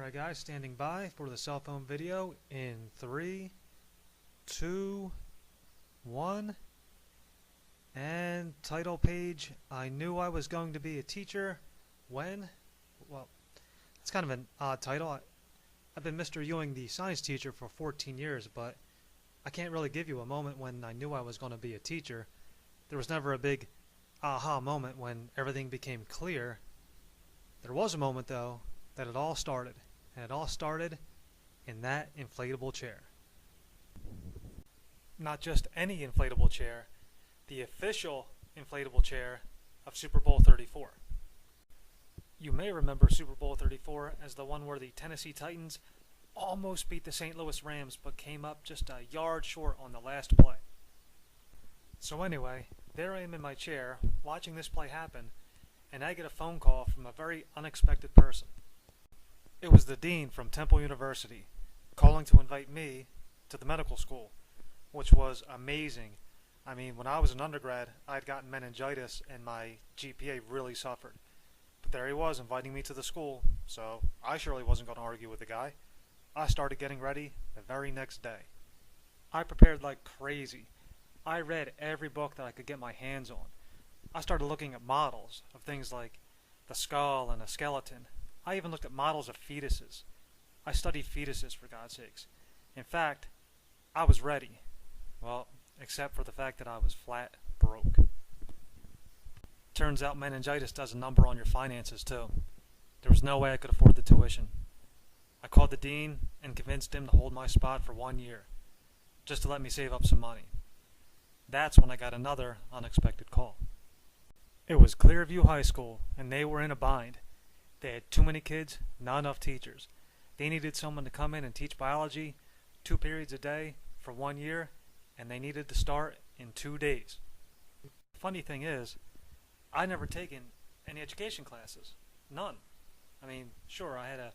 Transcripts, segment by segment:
Alright guys, standing by for the cell phone video in 3, 2, 1. And title page, I knew I was going to be a teacher when? Well, it's kind of an odd title. I've been Mr. Ewing, the science teacher, for 14 years, but I can't really give you a moment when I knew I was going to be a teacher. There was never a big aha moment when everything became clear. There was a moment, though, that it all started, and it all started in that inflatable chair. Not just any inflatable chair, the official inflatable chair of Super Bowl 34. You may remember Super Bowl 34 as the one where the Tennessee Titans almost beat the St. Louis Rams but came up just a yard short on the last play. So anyway, there I am in my chair watching this play happen, and I get a phone call from a very unexpected person. It was the dean from Temple University calling to invite me to the medical school, which was amazing. I mean, when I was an undergrad, I'd gotten meningitis and my GPA really suffered. But there he was inviting me to the school, so I surely wasn't going to argue with the guy. I started getting ready the very next day. I prepared like crazy. I read every book that I could get my hands on. I started looking at models of things like the skull and a skeleton. I even looked at models of fetuses. I studied fetuses, for God's sakes. In fact, I was ready. Well, except for the fact that I was flat broke. Turns out meningitis does a number on your finances, too. There was no way I could afford the tuition. I called the dean and convinced him to hold my spot for 1 year, just to let me save up some money. That's when I got another unexpected call. It was Clearview High School, and they were in a bind. They had too many kids, not enough teachers. They needed someone to come in and teach biology 2 periods a day for 1 year, and they needed to start in 2 days. Funny thing is, I'd never taken any education classes. None. I mean, sure, I had a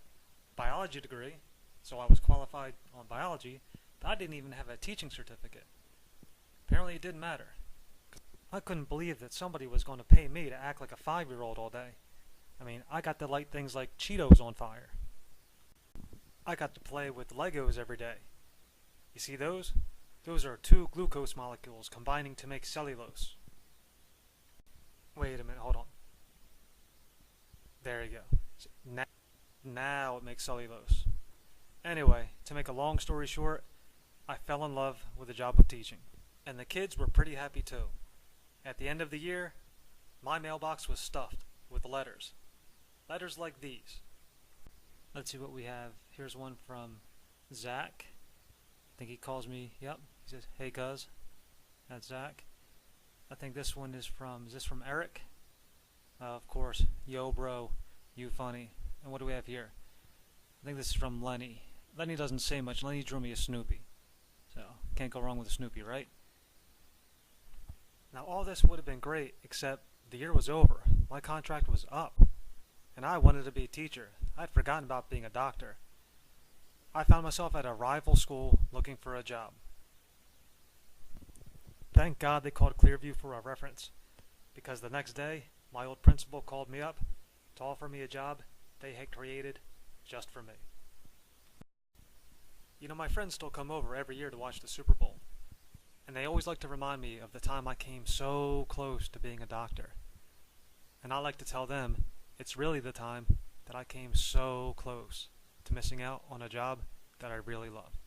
biology degree, so I was qualified on biology, but I didn't even have a teaching certificate. Apparently it didn't matter. I couldn't believe that somebody was going to pay me to act like a 5-year-old all day. I mean, I got to light things like Cheetos on fire. I got to play with Legos every day. You see those? Those are 2 glucose molecules combining to make cellulose. Wait a minute, hold on. There you go. Now it makes cellulose. Anyway, to make a long story short, I fell in love with the job of teaching. And the kids were pretty happy too. At the end of the year, my mailbox was stuffed with letters. Letters like these. Let's see what we have. Here's one from Zach. I think he calls me, yep. He says, "Hey cuz." That's Zach. I think this one is this from Eric? Of course. "Yo bro, you funny." And what do we have here? I think this is from Lenny. Lenny doesn't say much. Lenny drew me a Snoopy. So, can't go wrong with a Snoopy, right? Now all this would have been great, except the year was over. My contract was up. And I wanted to be a teacher. I'd forgotten about being a doctor. I found myself at a rival school looking for a job. Thank God they called Clearview for a reference, because the next day, my old principal called me up to offer me a job they had created just for me. You know, my friends still come over every year to watch the Super Bowl, and they always like to remind me of the time I came so close to being a doctor. And I like to tell them it's really the time that I came so close to missing out on a job that I really love.